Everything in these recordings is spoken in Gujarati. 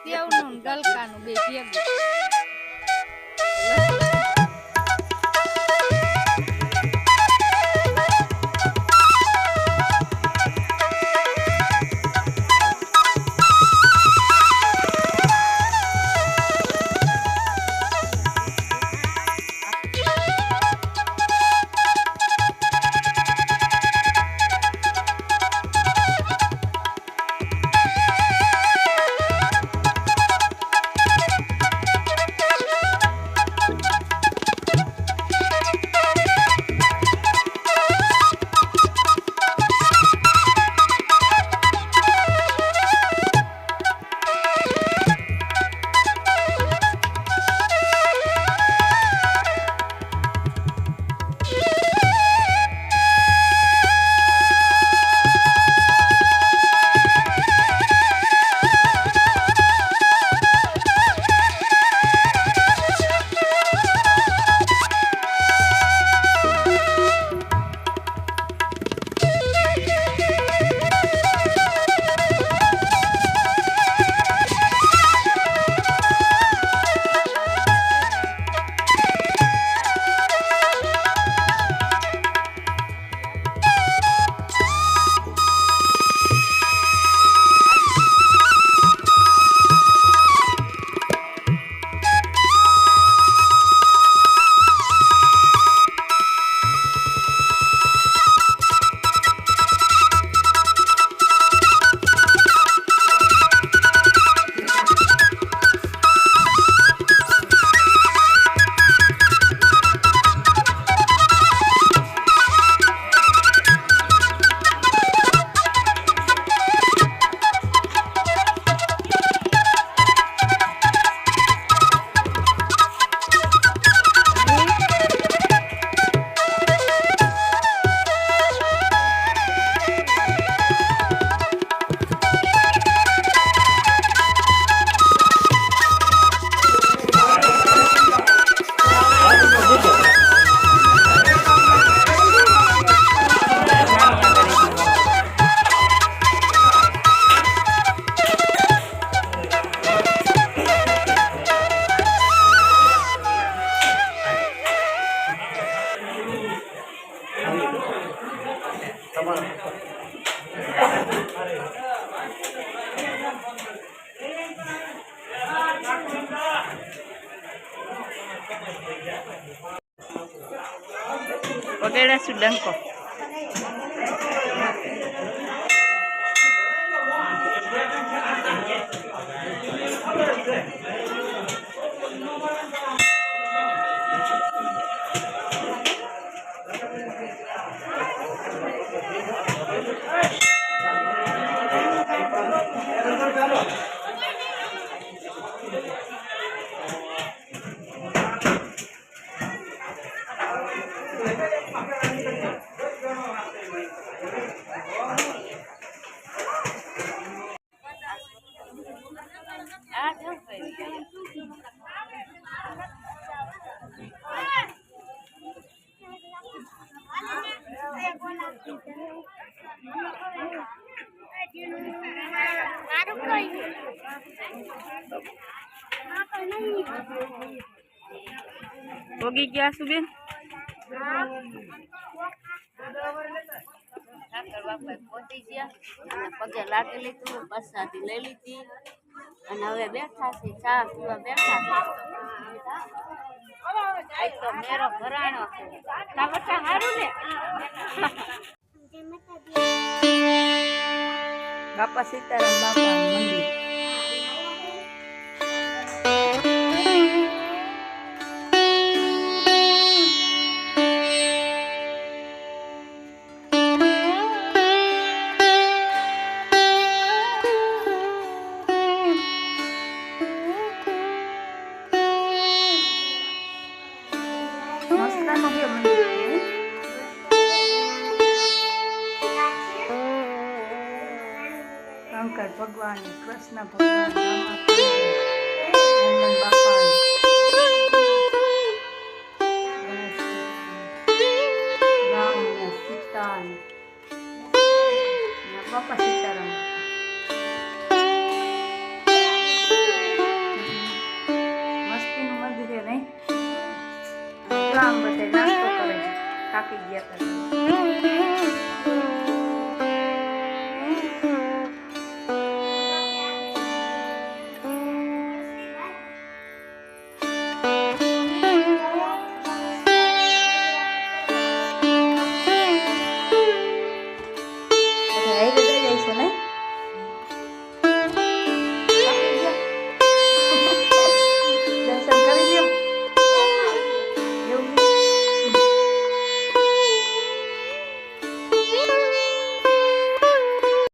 સેવનું ગલકાનું બે ભેગું. વગેરે સુડંકો હોગી ગયા સુબેન પહોંચી ગયા પગે લાગી લીધું પ્રસાદી લઈ લીધી અને હવે બેઠા છે ચા પીવા બેઠા તો મેરો ભરાણો છે સારું ને બાપા સીતારામ બાપા મંદિર શંકર ભગવાન કૃષ્ણ ભગવાન હનુમાન બાપા રામ સીતા બાપા સીતારામ મસ્તીનું મંદિર છે નહીં જો આમ બધે નાસ્તો કરે છે થાકી ગયા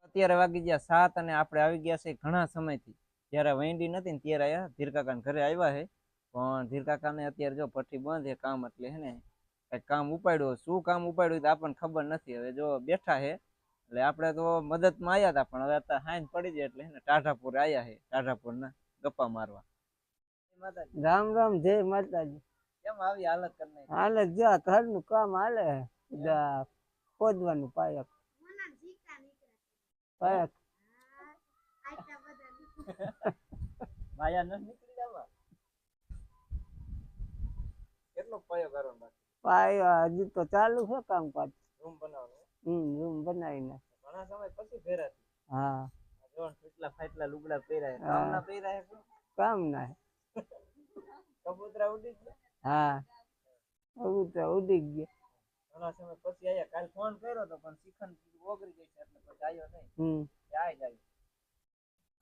અત્યારે વાગી ગયા 7 અને આપણે આવી ગયા છે ઘણા સમયથી જ્યારે વૈંડી નથી ને ત્યારે આયા ધીરકાકાના ઘરે આવ્યા છે પણ ધીરકાકાને અત્યારે જો પઠ્ઠી બંધ છે કામ એટલે હે ને કઈક કામ ઉપાડ્યું શું કામ ઉપાડ્યું તો આપણને ખબર નથી હવે જો બેઠા છે એટલે આપણે તો મદદમાં આવ્યા હતા પણ હવે અત્યારે હાંજ પડી જાય એટલે હે ને ટાઢાપુર આવ્યા છે ટાઢાપુર ના ગપ્પા મારવા રામ રામ જય માતાજી કેમ આવી હાલત કરી હાલે જો ઘરનું કામ હાલે ખોદવાનું પાયક પાયક માયા ન નીકળી જવા કેટલો પાયો કરવાનો બાકી પાયો હજી તો ચાલુ છે કામકાજ રૂમ બનાવવાનો રૂમ બનાવીને ઘણા સમય પછી ફેરાતી હા જો કેટલા ફાટલા લુગડા પહેરાય કામના પહેરાય શું કામ ના કબૂતરા ઉડી ગયા હા કબૂતર ઉડી ગયા ઘણા સમય પછી આયા કાલ ફોન કર્યો તો પણ શિખન ઓગરી ગઈ છે એટલે પછી આવ્યો નહીં જાય જાય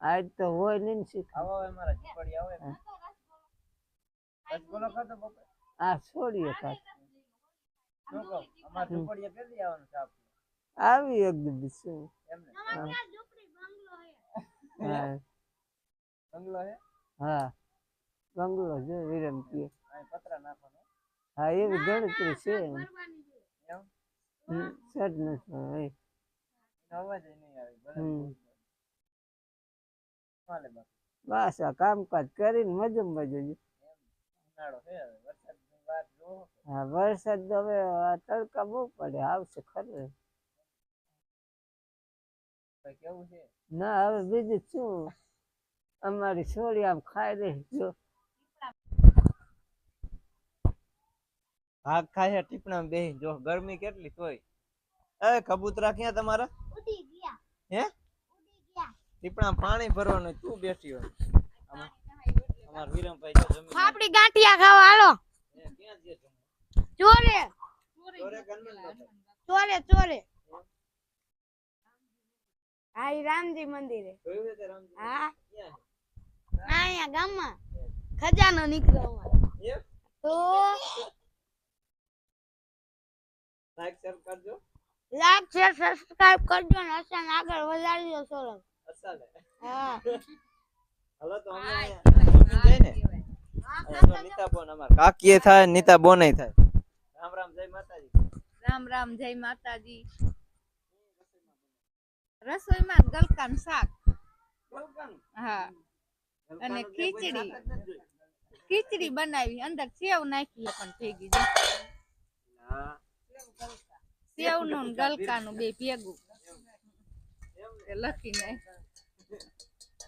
આજ તો હોય નહીં શીખ આવો હવે મારા ઝીપડી આવે બોલો ખાતો બપોર આ છોડીએ કાક શું કહો અમાર ઝીપડીએ કેટલી આવવાનું છે આપણે આવી એકદમ શું એમને હા બંગલો હે હા બંગલો છે વિરમ કે અહીં પતરા નાખવાનો હા એવી ગણતરી છે એમ સદ નથી અવાજ નહીં આવે ભલે ચાલે બસ આ કામકાજ કરીને મજમ મજો ઉનાળો છે હવે વરસાદની વાત જોવો હા વરસાદ તો હવે આ તડકા બહુ પડે આવશે ખરે કઈ કેવું છે ના હવે બીજું શું અમારી છોડી આમ ખાઈ રહી જો ભાગ ખાય ટીપણા બેહી જો ગરમી કેટલી તોય એ કબૂતરા ક્યાં તમારા ઉડી ગયા હે ઉડી ગયા ટીપણા પાણી ભરવાનું તું બેઠી હોય અમાર વિરમભાઈ જો જમીન આપડી ગાંઠિયા ખાવા હાલો ક્યાં જે ચોરે ચોરે ગનમન બાપા ચોરે ચોરે આ ઈ રામજી મંદિરે જોયું છે તે રામજી હા ક્યાં અહીંયા ગામમાં ખજાનો નીકળ્યો એમ તો લાઈક શેર કરજો લાઈક શેર સબસ્ક્રાઇબ કરજો ને અસાન આગળ વધારજો સોલંગ અસાલે હા હાલો તો અમે જઈ ને જો નીતાબોન અમાર કાકીએ થાય નીતાબોને થાય રામ રામ જય માતાજી રામ રામ જય માતાજી રસોઈમાં ગલકાનું શાક હા અને ખીચડી બનાવી અંદર સેવ નાખી પણ ભેગી હા સેવ નું ગલકાનું બે ભેગું લખી નાખ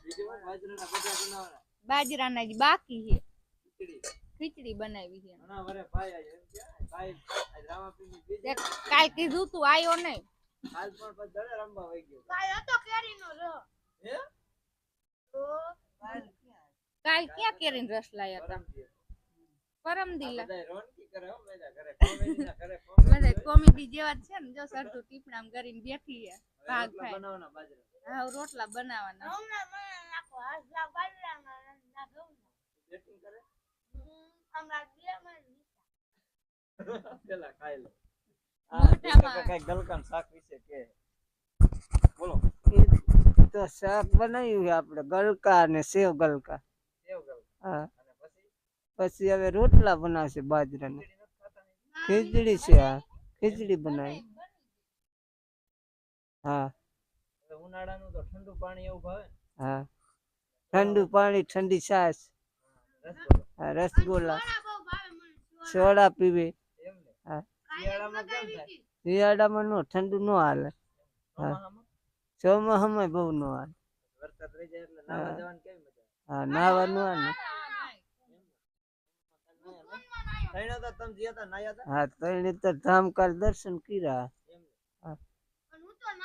બીજું બાજરાના ભજીયા બનાવવાના બાજરાના જ બાકી છે ખીચડી ખીચડી બનાવી છે ઘણા વરે ભાઈ આય એમ કે ભાઈ આજ રામાપીરની બીજી કાલ કીધું તું આયો નહીં હાલ પણ પછી દડે રમવા વઈ ગયો કાલ હતો કેરીનો રસ હે તો કાલ ક્યાં કેરીનો રસ લાયા હતા પરમ દિલા બધા રોનકી કરે હો મેજા કરે કોમેડી ના કરે કોમેડી બધા કોમેડી જેવા જ છે ને જો સરતું ટીપણામ કરીને બેઠી છે ભાગ ખાય બનાવવાના બાજરા હા રોટલા બનાવવાના ઘઉંના મને નાખો આજલા બાજરાના ના ઘઉંના બેટિંગ કરે હમણાં બે મને પેલા ખાઈ લે મોઢામાં. કઈ ગલકાન શાક વિશે કે બોલો એ તો શાક બનાવ્યું છે આપણે ગલકા અને સેવ ગલકા સેવ ગલ હા અને પછી પછી હવે રોટલા બનાવશે બાજરાના ખીચડી છે હા ખીચડી બનાવી હા ઉનાળાનું તો ઠંડુ પાણી એવું ભાવે હા ઠંડુ પાણી ઠંડી છાશ હા રસગુલ્લા સોડા પીવે એમ ને હા શિયાળામાં કેમ થાય શિયાળામાં નો ઠંડુ નો હાલે ચોમાસામાં ચોમાસામાં બહુ ન આવે. વરસાદ રહી જાય એટલે નાવા હા. જવાની કેવી મજા હા નાવાનું આવે ને. તૈણા તો તમે ગયા તા નાયા તા હા ત્રણે તો ધામકાર દર્શન કર્યા. એમ હા.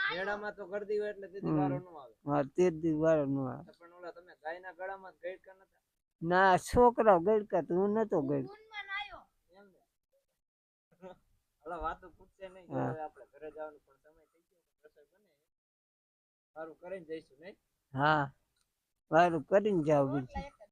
મેળામાં તો ગરદી હોય એટલે તેથી હમ. વારો ન આવે હા તે દી વાળો ન આવે. તો પણ ઓલા તમે ગાયના ગળામાં ગઈડ કર નતા ના છોકરા ગળકા તો હું નતો ગઈ. એમ ને ઓલા વાતો પૂછશે નહીં જો હા. હવે આપણે ઘરે જવાનું પણ સમય થઈ ગયો રસોઈ બને સારું કરીને જઈશું નહીં હા વારું કરીને જાવ બીજું.